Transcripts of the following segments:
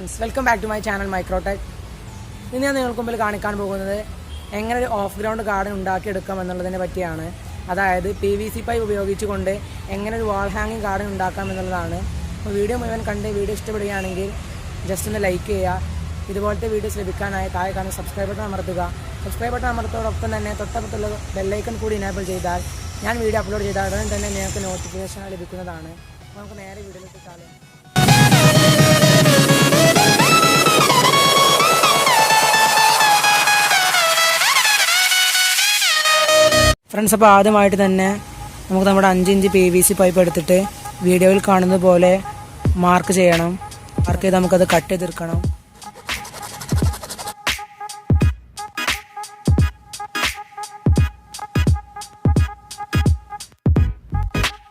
Friends, welcome back to my channel Microtech. ഇന്ന് ഞാൻ നിങ്ങൾക്ക് മുമ്പിൽ കാണിക്കാൻ പോകുന്നത് എങ്ങനെ ഒരു ഓഫ് ഗ്രൗണ്ട് ഗാർഡൻ ഉണ്ടാക്കിയെടുക്കാം എന്നുള്ളതിനെ പറ്റിയാണ്. അതായത് PVC പൈപ്പ് ഉപയോഗിച്ചുകൊണ്ട് എങ്ങനെ ഒരു വാൾ ഹാങ്ങിങ് ഗാർഡൻ ഉണ്ടാക്കാം എന്നുള്ളതാണ്. അപ്പോൾ വീഡിയോ മുഴുവൻ കണ്ട് വീഡിയോ ഇഷ്ടപ്പെടുകയാണെങ്കിൽ ജസ്റ്റ് ഒന്ന് ലൈക്ക് ചെയ്യുക. ഇതുപോലത്തെ വീഡിയോസ് ലഭിക്കാനായി താഴെ കാണുന്ന സബ്സ്ക്രൈബ് ബട്ടൺ അമർത്തുക. സബ്സ്ക്രൈബ് ബട്ടൺ അമർത്തോടൊപ്പം തന്നെ തൊട്ടപ്പുറത്തുള്ള ബെല്ലൈക്കൺ കൂടി എനേബിൾ ചെയ്താൽ ഞാൻ വീഡിയോ അപ്ലോഡ് ചെയ്താൽ ഉടൻ തന്നെ നിങ്ങൾക്ക് നോട്ടിഫിക്കേഷൻ ലഭിക്കുന്നതാണ്. നമുക്ക് നേരെ വീഡിയോയിലേക്ക് കാണാം. ഫ്രണ്ട്സ്, അപ്പോൾ ആദ്യമായിട്ട് തന്നെ നമുക്ക് നമ്മുടെ 5 ഇഞ്ച് PVC പൈപ്പ് എടുത്തിട്ട് വീഡിയോയിൽ കാണുന്നത് പോലെ മാർക്ക് ചെയ്യണം. മാർക്ക് ചെയ്ത് നമുക്കത് കട്ട് ചെയ്തെടുക്കണം.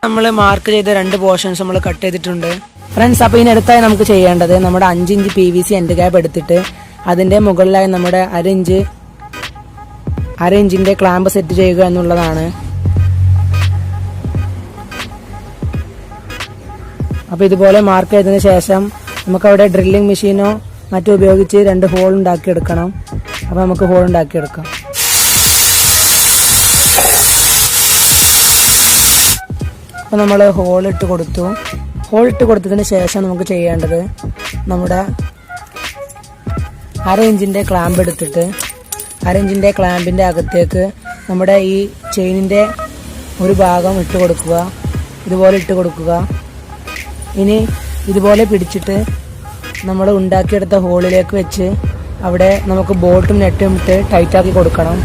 നമ്മൾ മാർക്ക് ചെയ്ത 2 പോർഷൻസ് നമ്മൾ കട്ട് ചെയ്തിട്ടുണ്ട് ഫ്രണ്ട്സ്. അപ്പോൾ ഇതിനടുത്തായി നമുക്ക് ചെയ്യേണ്ടത് നമ്മുടെ 5 ഇഞ്ച് PVC എൻഡ് ക്യാപ്പ് എടുത്തിട്ട് അതിൻ്റെ മുകളിലായി നമ്മുടെ അര ഇഞ്ചിന്റെ ക്ലാമ്പ് സെറ്റ് ചെയ്യുക എന്നുള്ളതാണ്. അപ്പോൾ ഇതുപോലെ മാർക്ക് ചെയ്തതിന് ശേഷം നമുക്കവിടെ ഡ്രില്ലിംഗ് മെഷീനോ മറ്റോ ഉപയോഗിച്ച് 2 ഹോൾ ഉണ്ടാക്കിയെടുക്കണം. അപ്പോൾ നമുക്ക് ഹോൾ ഉണ്ടാക്കിയെടുക്കാം. അപ്പോൾ നമ്മൾ ഹോൾ ഇട്ട് കൊടുത്തു. ഹോൾ ഇട്ട് കൊടുത്തതിന് ശേഷം നമുക്ക് ചെയ്യേണ്ടത് നമ്മുടെ അര ഇഞ്ചിന്റെ ക്ലാമ്പ് എടുത്തിട്ട് അര ഇഞ്ചിന്റെ ക്ലാമ്പിന്റെ അകത്തേക്ക് നമ്മുടെ ഈ ചെയിനിന്റെ ഒരു ഭാഗം ഇട്ട് കൊടുക്കുക. ഇതുപോലെ ഇട്ട് കൊടുക്കുക. ഇനി ഇതുപോലെ പിടിച്ചിട്ട് നമ്മൾ ഉണ്ടാക്കിയെടുത്ത ഹോളിലേക്ക് വെച്ച് അവിടെ നമുക്ക് ബോൾട്ടും നെറ്റും ഇട്ട് ടൈറ്റാക്കി കൊടുക്കണം.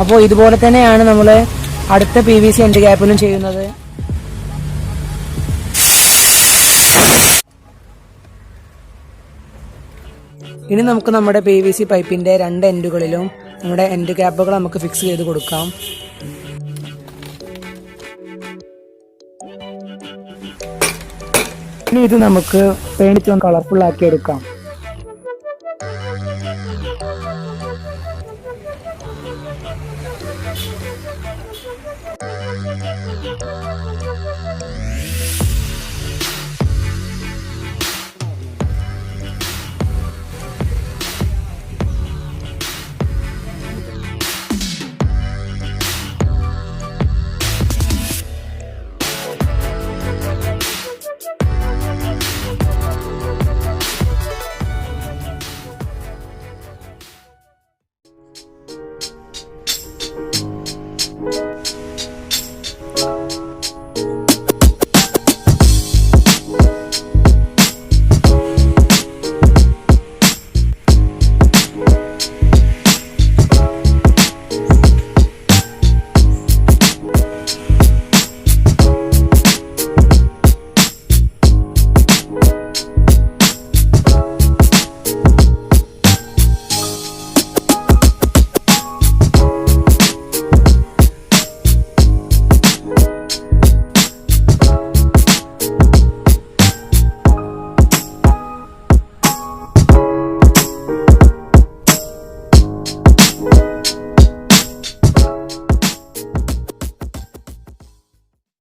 അപ്പോൾ ഇതുപോലെ തന്നെയാണ് നമ്മൾ അടുത്ത PVC എൻഡ് ക്യാപ്പിലും ചെയ്യുന്നത്. ഇനി നമുക്ക് നമ്മുടെ PVC പൈപ്പിന്റെ 2 എൻഡുകളിലും നമ്മുടെ എൻഡ് ക്യാപ്പുകൾ നമുക്ക് ഫിക്സ് ചെയ്ത് കൊടുക്കാം. ഇനി ഇത് നമുക്ക് പെയിന്റ് കളർഫുൾ ആക്കി എടുക്കാം.